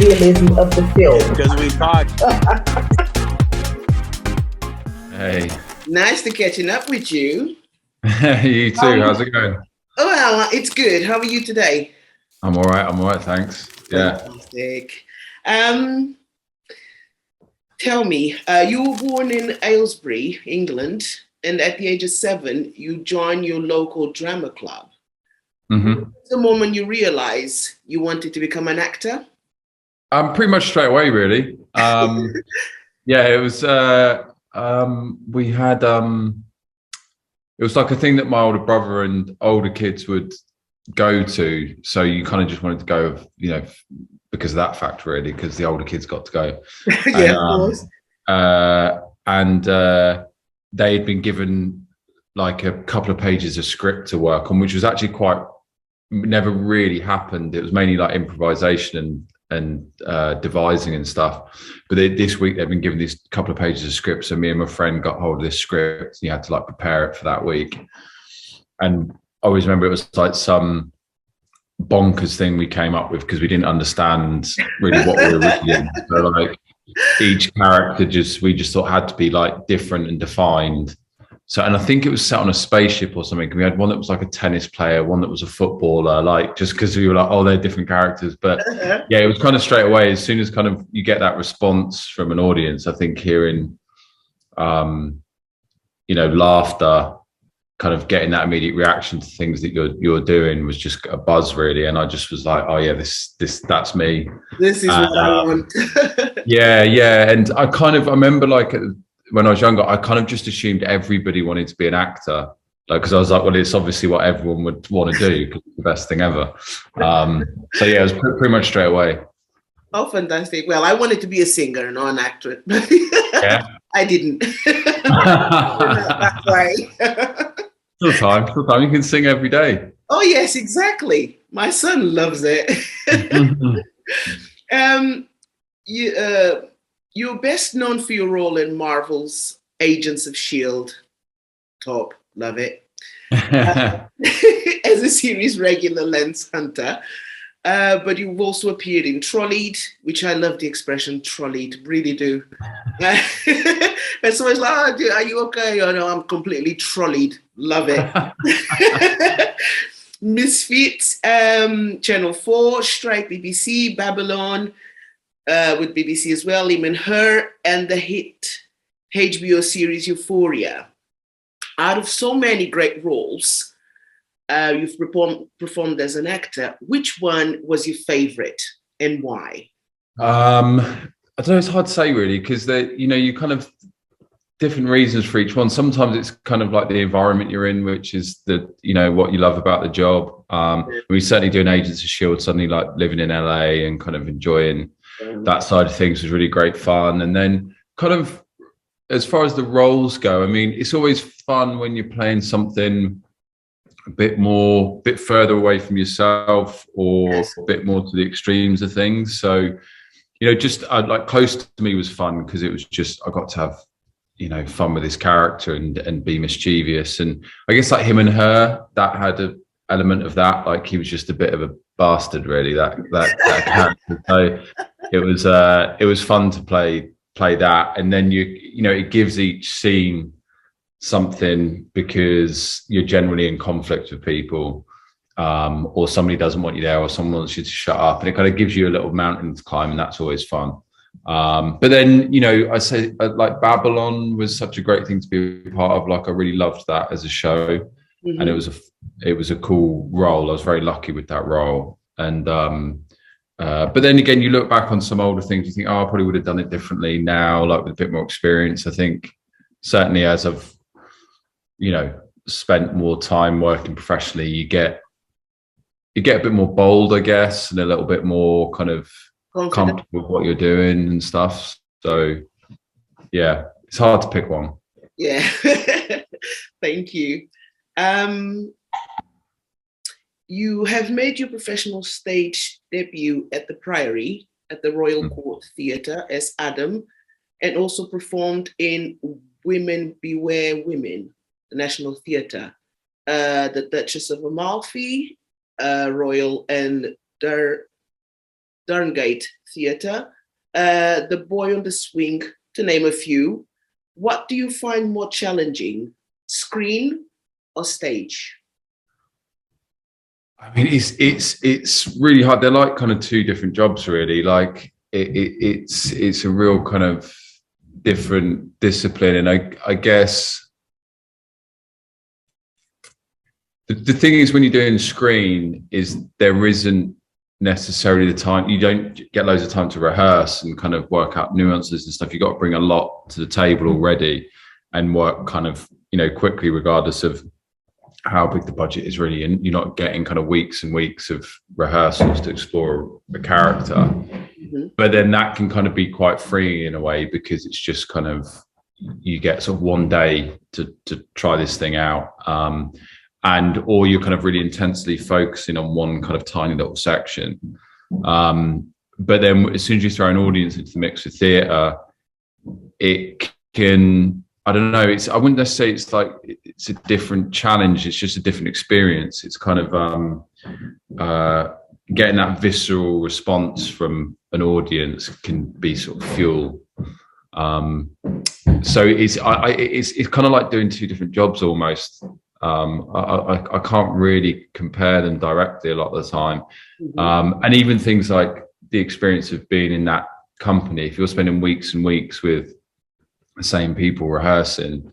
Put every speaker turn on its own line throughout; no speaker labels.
realism of the film.
Because we talked.
Hey.
Nice to catching up with you.
You too. How's it going?
Oh, well, it's good. How are you today?
I'm all right. Thanks. Yeah.
Fantastic. Tell me, you were born in Aylesbury, England, and at the age of 7, you joined your local drama club.
Mm-hmm.
The moment you realized you wanted to become an actor?
Pretty much straight away, really. Yeah, it was. We had. It was like a thing that my older brother and older kids would go to. So you kind of just wanted to go, because of that fact, really, because the older kids got to go.
Yeah, of course.
And they had been given like a couple of pages of script to work on, which was actually never really happened. It was mainly like improvisation and devising and stuff. But this week they've been given these couple of pages of script. So me and my friend got hold of this script, and you had to like prepare it for that week. And I always remember it was like some bonkers thing we came up with because we didn't understand really what we were reading. So like each character we just thought had to be like different and defined. So, and I think it was set on a spaceship or something. We had one that was like a tennis player, one that was a footballer, like just because we were like, oh, they're different characters. But yeah, it was kind of straight away. As soon as kind of you get that response from an audience, I think hearing, laughter, kind of getting that immediate reaction to things that you're doing was just a buzz, really. And I just was like, oh yeah, that's me.
This is what I want.
yeah. And I remember like when I was younger, I kind of just assumed everybody wanted to be an actor, like because I was like, well, it's obviously what everyone would want to do because it's the best thing ever. So yeah, it was pretty much straight away.
Oh, fantastic! Well, I wanted to be a singer, not an actor.
Yeah,
I didn't. That way.
Still time. You can sing every day.
Oh yes, exactly. My son loves it. You're best known for your role in Marvel's Agents of S.H.I.E.L.D. Top, love it. As a series regular lens hunter. But you've also appeared in Trolleyed, which I love the expression trolleyed, really do. And so it's like, oh, are you okay? Oh no, I'm completely trolleyed. Love it. Misfits, Channel 4, Strike BBC, Babylon, with BBC as well, Him and Her, and the hit HBO series Euphoria. Out of so many great roles you've performed as an actor, which one was your favorite and why? I
don't know, it's hard to say really, because you kind of different reasons for each one. Sometimes it's kind of like the environment you're in, which is what you love about the job. We certainly doing Agents of S.H.I.E.L.D., suddenly like living in LA and kind of enjoying that side of things was really great fun. And then kind of as far as the roles go, I mean, it's always fun when you're playing something a bit further away from yourself or a bit more to the extremes of things. So, just like Close to Me was fun because it was just, I got to have, fun with his character and be mischievous. And I guess like Him and Her, that had an element of that. Like he was just a bit of a bastard, really, that character. So it was fun to play that. And then it gives each scene something because you're generally in conflict with people, or somebody doesn't want you there, or someone wants you to shut up, and it kind of gives you a little mountain to climb, and that's always fun. But then I say like Babylon was such a great thing to be a part of. Like I really loved that as a show, and it was a cool role. I was very lucky with that role, and but then again, you look back on some older things, you think, oh, I probably would have done it differently now, like with a bit more experience. I think certainly as I've spent more time working professionally, you get a bit more bold, I guess, and a little bit more kind of comfortable with what you're doing and stuff. So yeah, it's hard to pick one.
Yeah. Thank you. You have made your professional stage debut at the Priory at the Royal Court Theatre as Adam, and also performed in Women Beware Women, the National Theatre, the Duchess of Amalfi, Royal and Durngate Theatre, The Boy on the Swing, to name a few. What do you find more challenging, screen or stage?
I mean, it's really hard. They're like kind of two different jobs, really. Like it's a real kind of different discipline, and I guess the thing is when you're doing screen is there isn't necessarily the time. You don't get loads of time to rehearse and kind of work out nuances and stuff. You've got to bring a lot to the table already and work kind of quickly, regardless of how big the budget is really, and you're not getting kind of weeks and weeks of rehearsals to explore a character.
Mm-hmm.
But then that can kind of be quite freeing in a way, because it's just kind of, you get sort of one day to try this thing out, or you're kind of really intensely focusing on one kind of tiny little section. But then as soon as you throw an audience into the mix with theatre, it can, I don't know, I wouldn't necessarily say it's like it's a different challenge, it's just a different experience. It's kind of getting that visceral response from an audience can be sort of fuel. So it's kind of like doing two different jobs almost. I can't really compare them directly a lot of the time.
Mm-hmm.
And even things like the experience of being in that company, if you're spending weeks and weeks with the same people rehearsing,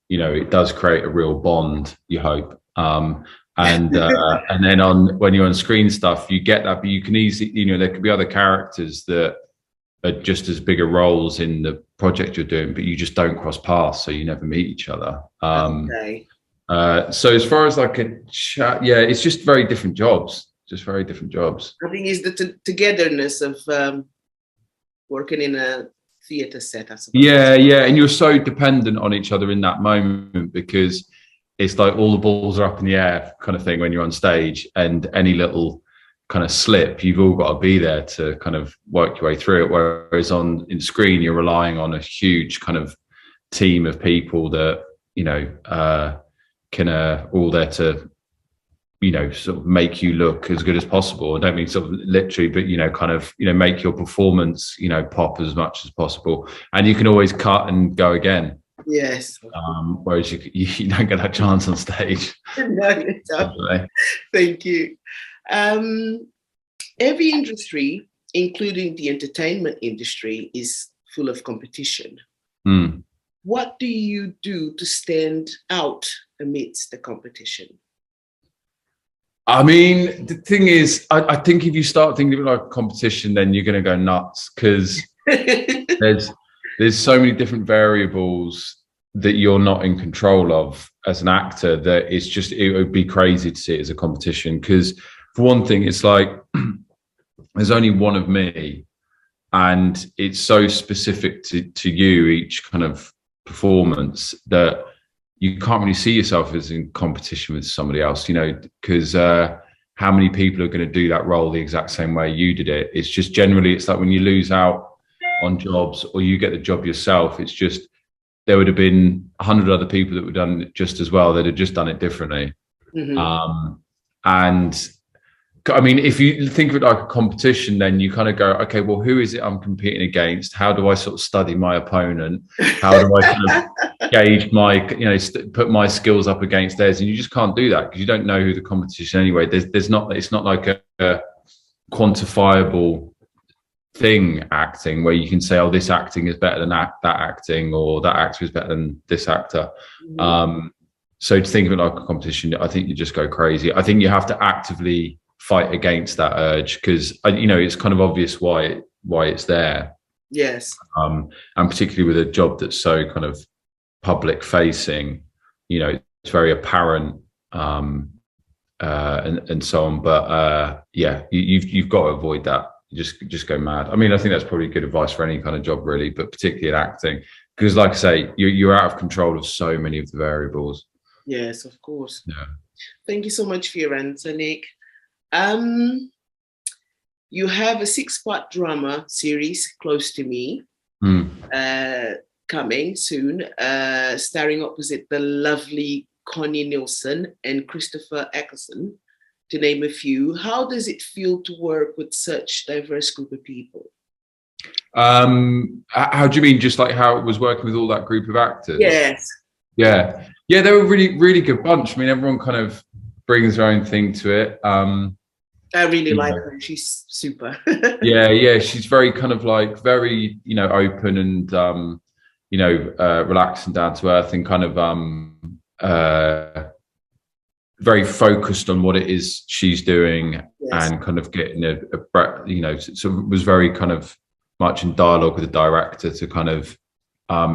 it does create a real bond, you hope. And then when you're on screen stuff, you get that, but you can easily, there could be other characters that are just as bigger roles in the project you're doing, but you just don't cross paths, so you never meet each other.
Okay.
So as far as like a chat, yeah, it's just very different jobs. Just very different jobs.
I think it's the togetherness of working in a theatre set, I suppose.
Yeah, and you're so dependent on each other in that moment, because it's like all the balls are up in the air kind of thing when you're on stage, and any little kind of slip, you've all got to be there to kind of work your way through it. Whereas in screen, you're relying on a huge kind of team of people that can all there to sort of make you look as good as possible. I don't mean sort of literally, but kind of make your performance pop as much as possible, and you can always cut and go again.
Yes.
Whereas you don't get that chance on stage.
No, you don't. Thank you. Every industry, including the entertainment industry, is full of competition. What do you do to stand out amidst the competition?
I mean, the thing is, I think if you start thinking of it like a competition, then you're going to go nuts, because there's so many different variables that you're not in control of as an actor, that it would be crazy to see it as a competition. Because for one thing, it's like there's only one of me, and it's so specific to you, each kind of performance, that you can't really see yourself as in competition with somebody else, because how many people are going to do that role the exact same way you did it? It's just generally, it's like when you lose out on jobs or you get the job yourself, it's just, there would have been 100 other people that would have done it just as well. They'd have just done it differently. Mm-hmm. And I mean, if you think of it like a competition, then you kind of go, okay, well, who is it I'm competing against? How do I sort of study my opponent? How do I kind of gauge my, put my skills up against theirs? And you just can't do that, because you don't know who the competition anyway. It's not like a quantifiable thing, acting, where you can say, oh, this acting is better than that acting, or that actor is better than this actor. Mm-hmm. So to think of it like a competition, I think you just go crazy. I think you have to actively fight against that urge, because it's kind of obvious why it's there.
Yes.
And particularly with a job that's so kind of public facing, it's very apparent, and so on. But you've got to avoid that. You just go mad. I mean, I think that's probably good advice for any kind of job, really, but particularly in acting, because like I say, you're out of control of so many of the variables.
Yes, of course.
Yeah.
Thank you so much for your answer, Nick. You have a 6-part drama series, Close to Me, coming soon, starring opposite the lovely Connie Nielsen and Christopher Eccleston. to name a few. How does it feel to work with such diverse group of people?
How do you mean? Just like how it was working with all that group of actors?
Yes.
Yeah, yeah, they were really, really good bunch. I mean, everyone kind of brings their own thing to it.
I really
You
like
know,
her. She's super.
yeah, she's very kind of like very, open and relaxed and down to earth and kind of very focused on what it is she's doing
Yes.
and kind of getting so it was very kind of much in dialogue with the director to kind of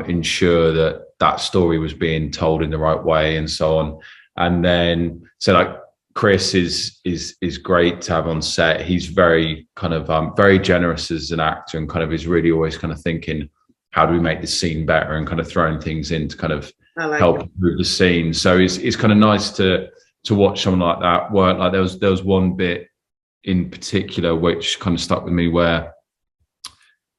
ensure that that story was being told in the right way and so on. And then so like Chris is great to have on set. He's very kind of very generous as an actor and kind of is really always kind of thinking, how do we make this scene better, and kind of throwing things in to kind of help improve the scene. So it's kind of nice to watch someone like that work. Like there was one bit in particular which kind of stuck with me where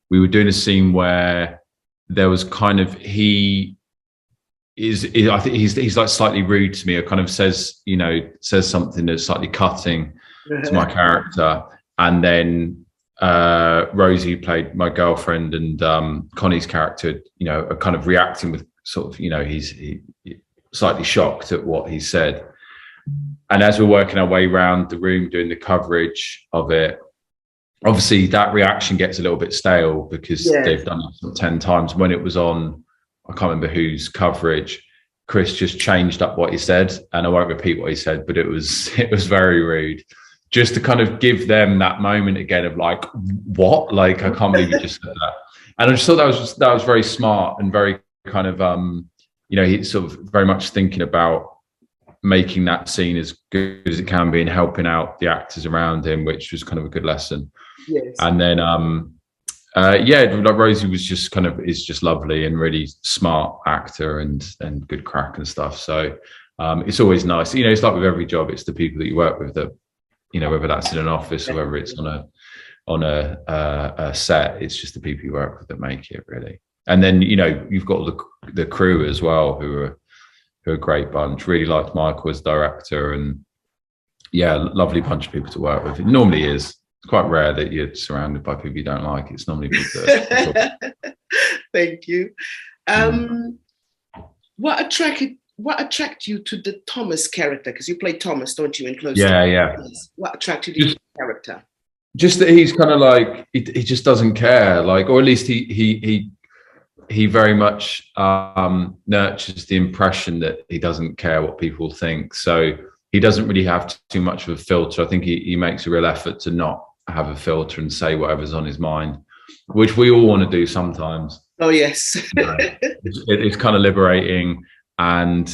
we were doing a scene where there was kind of I think he's like slightly rude to me, or kind of says something that's slightly cutting to my character, and then Rosie, who played my girlfriend, and Connie's character, are kind of reacting with sort of, he's slightly shocked at what he said. And as we're working our way around the room doing the coverage of it, obviously that reaction gets a little bit stale because they've done it 10 times. When it was on, I can't remember whose coverage, Chris just changed up what he said, and I won't repeat what he said, but it was very rude, just to kind of give them that moment again of like, what? Like, I can't believe you just said that. And I just thought that was very smart and very kind of he's sort of very much thinking about making that scene as good as it can be and helping out the actors around him, which was kind of a good lesson.
Yes.
And then like Rosie is just lovely and really smart actor and good crack and stuff. So it's always nice. It's like with every job, it's the people that you work with that, whether that's in an office or whether it's on a set, it's just the people you work with that make it, really. And then you've got the crew as well, who are a great bunch. Really liked Michael as director, and lovely bunch of people to work with. It normally is. It's quite rare that you're surrounded by people you don't like. It's normally people that
Thank you. What attracted you to the Thomas character? Because you play Thomas, don't you, in Close?
Yeah.
What attracted you to the character?
Just that he's kind of like he just doesn't care, like, or at least he very much nurtures the impression that he doesn't care what people think. So he doesn't really have too much of a filter. I think he makes a real effort to not have a filter and say whatever's on his mind, which we all want to do sometimes.
Oh yes.
It's kind of liberating, and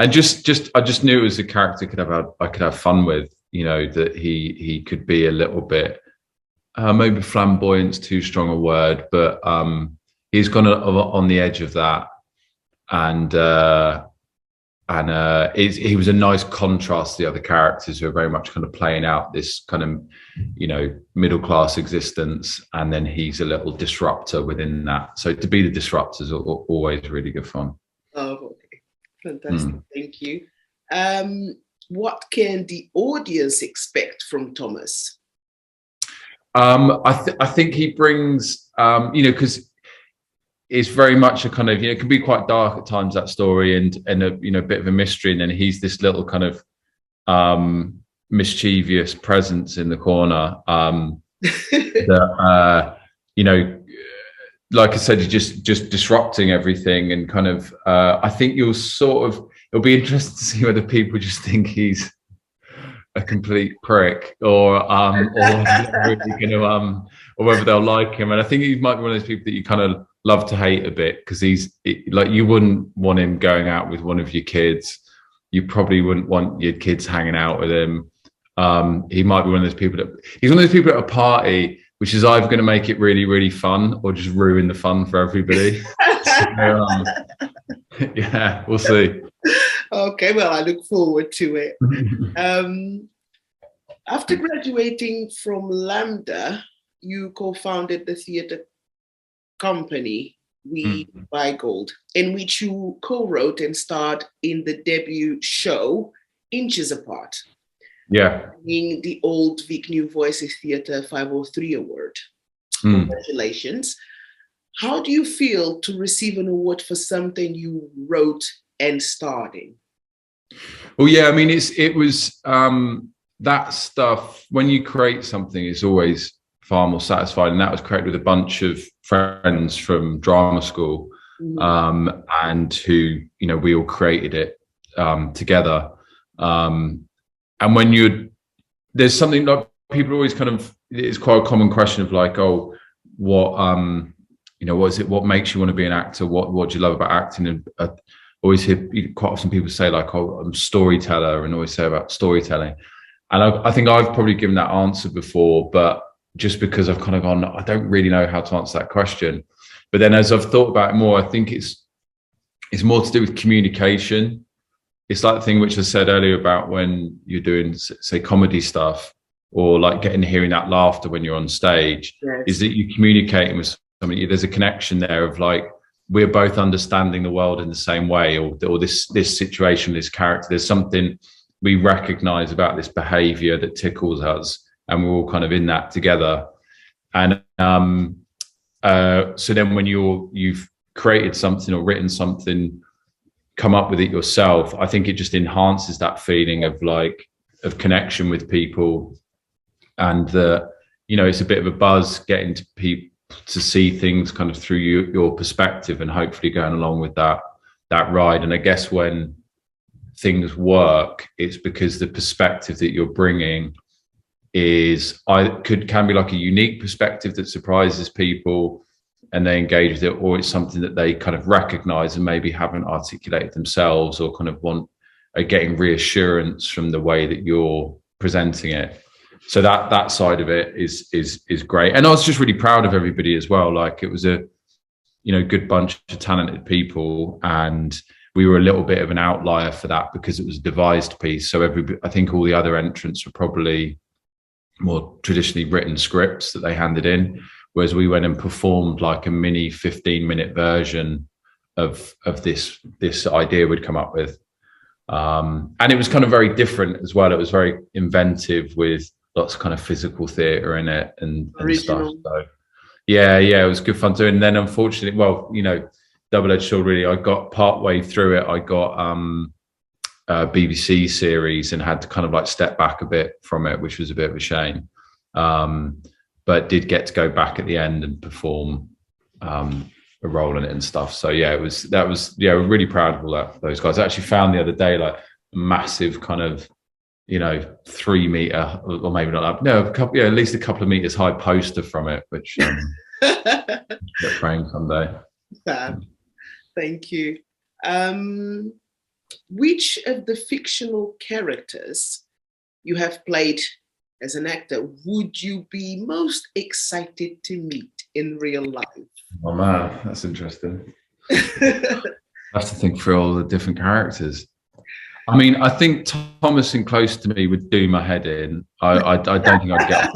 just I just knew it was a character I could have fun with. That he could be a little bit maybe flamboyant's too strong a word, but he's kind of on the edge of that, and he was a nice contrast to the other characters who are very much kind of playing out this kind of middle class existence, and then he's a little disruptor within that. So to be the disruptor is always really good fun.
Oh, okay, fantastic. Thank you. What can the audience expect from Thomas?
I think he brings because it's very much a kind of, it can be quite dark at times, that story, and a bit of a mystery, and then he's this little kind of mischievous presence in the corner that like I said, he's just disrupting everything, and kind of I think it'll be interesting to see whether people just think he's a complete prick or whether they'll like him. And I think he might be one of those people that you kind of love to hate a bit, because like, you wouldn't want him going out with one of your kids. You probably wouldn't want your kids hanging out with him. He might be one of those people he's one of those people at a party which is either going to make it really, really fun or just ruin the fun for everybody. So, yeah, we'll see.
Okay, well, I look forward to it. After graduating from Lambda, you co-founded the theatre company, We Buy Gold, in which you co-wrote and starred in the debut show, Inches Apart.
Yeah.
winning the Old Vic New Voices Theatre 503 Award.
Mm.
Congratulations. How do you feel to receive an award for something you wrote and starred in?
Well, yeah, I mean, it was that stuff. When you create something, it's always far more satisfying. And that was created with a bunch of friends from drama school, and who, you know, we all created it together. And when there's something like people always kind of, it's quite a common question of like, oh, what you know, what is it? What makes you want to be an actor? What do you love about acting? And always hear quite often people say like, oh, I'm a storyteller, and always say about storytelling. And I think I've probably given that answer before, but just because I've kind of gone, I don't really know how to answer that question. But then as I've thought about it more, I think it's more to do with communication. It's like the thing which I said earlier about when you're doing, say, comedy stuff, or like hearing that laughter when you're on stage, yes, is that you're communicating with somebody. There's a connection there of like, we're both understanding the world in the same way, or this situation, this character, there's something we recognize about this behavior that tickles us, and we're all kind of in that together. And so then when you've created something or written something, come up with it yourself, I think it just enhances that feeling of connection with people, and you know, it's a bit of a buzz getting to people to see things kind of through your perspective, and hopefully going along with that ride. And I guess when things work, it's because the perspective that you're bringing can be like a unique perspective that surprises people, and they engage with it, or it's something that they kind of recognize and maybe haven't articulated themselves, or kind of are getting reassurance from the way that you're presenting it. So that side of it is great. And I was just really proud of everybody as well. Like, it was a, you know, good bunch of talented people, and we were a little bit of an outlier for that because it was a devised piece. So I think all the other entrants were probably more traditionally written scripts that they handed in, whereas we went and performed like a mini 15-minute version of this idea we'd come up with. And it was kind of very different as well. It was very inventive, with lots of kind of physical theatre in it and stuff. So yeah, it was good fun doing. And then unfortunately, well, you know, double-edged sword really, I got part way through it, I got a BBC series and had to kind of like step back a bit from it, which was a bit of a shame. But did get to go back at the end and perform a role in it and stuff. So yeah, we're really proud of all those guys. I actually found the other day like a massive kind of, you know, 3 meter, or maybe not up, no, at least a couple of meters high poster from it, which get framed someday.
Thank you. Which of the fictional characters you have played as an actor would you be most excited to meet in real life?
Oh man, that's interesting. I have to think through all the different characters. I mean, I think Thomas in Close to Me would do my head in. I don't think I'd get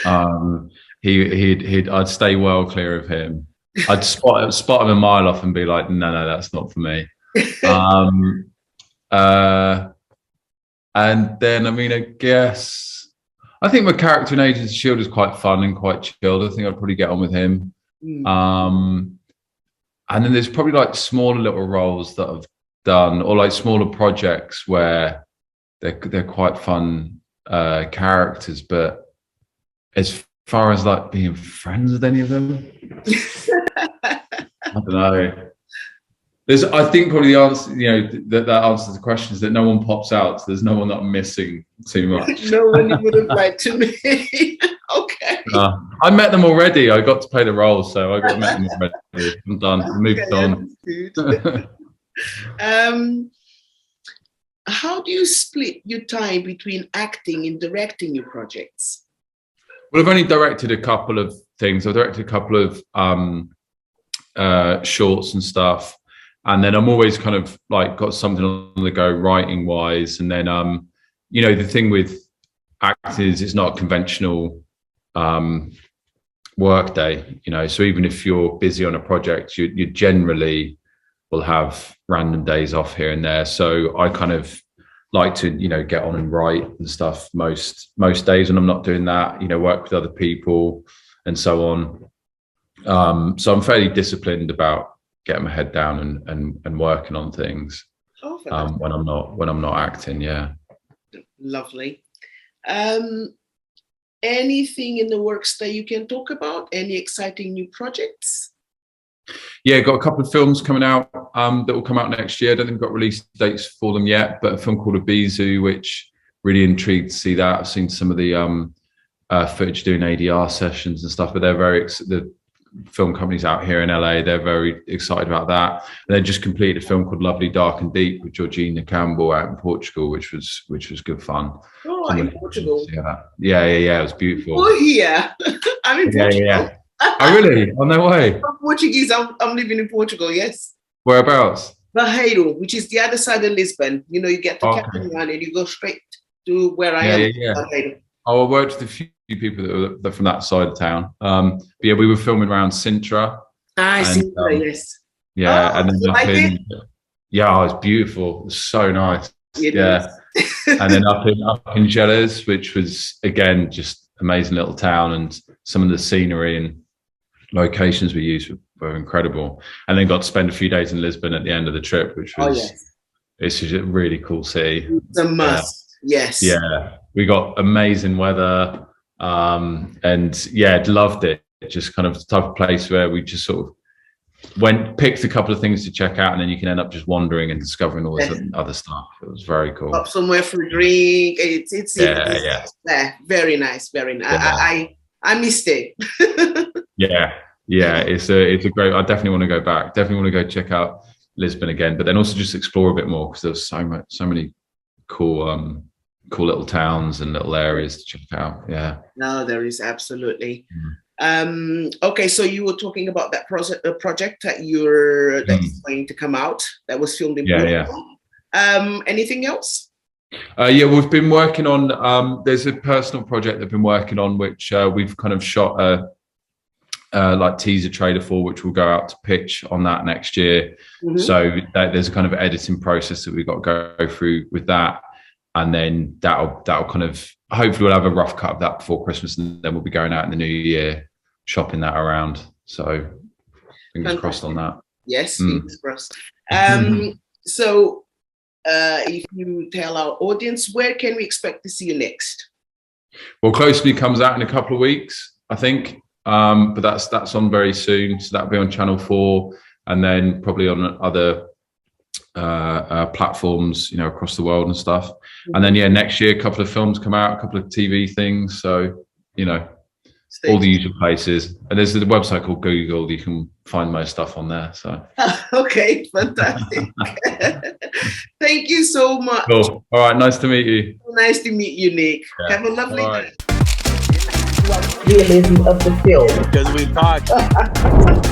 off him. I'd stay well clear of him. I'd spot him a mile off and be like, no, that's not for me. And then, I mean, I think my character in Agents of S.H.I.E.L.D. is quite fun and quite chilled. I think I'd probably get on with him. And then there's probably like smaller little roles that I've done, or like smaller projects where they're quite fun characters. But as far as like being friends with any of them, I don't know. I think probably the answer, you know, that answers the question is that no one pops out. So there's no one that I'm missing too much.
No one you would have liked to meet. Okay.
I met them already. I got to play the role, so I got to meet them already. I'm done. Moved on.
How do you split your time between acting and directing your projects?
Well, I've only directed a couple of things. I've directed a couple of shorts and stuff. And then I'm always kind of like got something on the go writing wise. And then, you know, the thing with acting is it's not a conventional work day, you know, so even if you're busy on a project, you generally will have random days off here and there. So I kind of like to, get on and write and stuff most days when I'm not doing that, work with other people and so on. So I'm fairly disciplined about getting my head down and working on things when I'm not acting. Yeah.
Lovely. Anything in the works that you can talk about? Any exciting new projects?
Yeah, got a couple of films coming out that will come out next year. I don't think we've got release dates for them yet, but a film called Ibizu, which really intrigued to see that. I've seen some of the footage doing ADR sessions and stuff, but the film companies out here in LA, they're very excited about that. And they just completed a film called Lovely, Dark and Deep with Georgina Campbell out in Portugal, which was good fun.
Oh, in Portugal.
Yeah. It was beautiful.
Oh, yeah. I'm in Portugal.
Yeah. Oh, really? Oh, no way.
I'm Portuguese. I'm living in Portugal, yes.
Whereabouts?
Barreiro, which is the other side of Lisbon. You get to Catalan and you go straight to where I am.
Yeah. Oh, I worked with a few people that were from that side of town. But yeah, we were filming around Sintra.
Sintra, yes.
Yeah, and then yeah, it's beautiful. It was so nice. And then up in Gelles, which was again just amazing little town, and some of the scenery and locations we used were incredible. And then got to spend a few days in Lisbon at the end of the trip, which was it's just a really cool city.
It's a must. Yes.
Yeah, we got amazing weather, and loved it. Just kind of the type of place where we just sort of picked a couple of things to check out, and then you can end up just wandering and discovering all this other stuff. It was very cool.
Up somewhere for a drink. It's very nice. Very nice. Yeah. I missed it.
Yeah. It's a great. I definitely want to go back. Definitely want to go check out Lisbon again, but then also just explore a bit more, because there's so many cool little towns and little areas to check out. Yeah.
No, there is absolutely. Okay, so you were talking about that project that that's going to come out, that was filmed in Portugal. Anything else?
We've been working on. There's a personal project they've been working on, which we've kind of shot a like teaser trailer for, which will go out to pitch on that next year. So there's a kind of editing process that we've got to go through with that, and then that'll kind of, hopefully we'll have a rough cut of that before Christmas, and then we'll be going out in the new year shopping that around. So fingers crossed on that.
Yes, fingers crossed. So if you tell our audience, where can we expect to see you next?
Well, Closely comes out in a couple of weeks, I think. But that's on very soon. So that'll be on Channel 4, and then probably on other platforms, across the world and stuff. And then next year a couple of films come out, a couple of TV things. So all the usual places. And there's the website called Google. You can find most stuff on there. So
okay, fantastic. Thank you so much.
Cool. All right, nice to meet you.
Nice to meet you, Nick. Have a lovely day.
Realism of the film. Because we talk.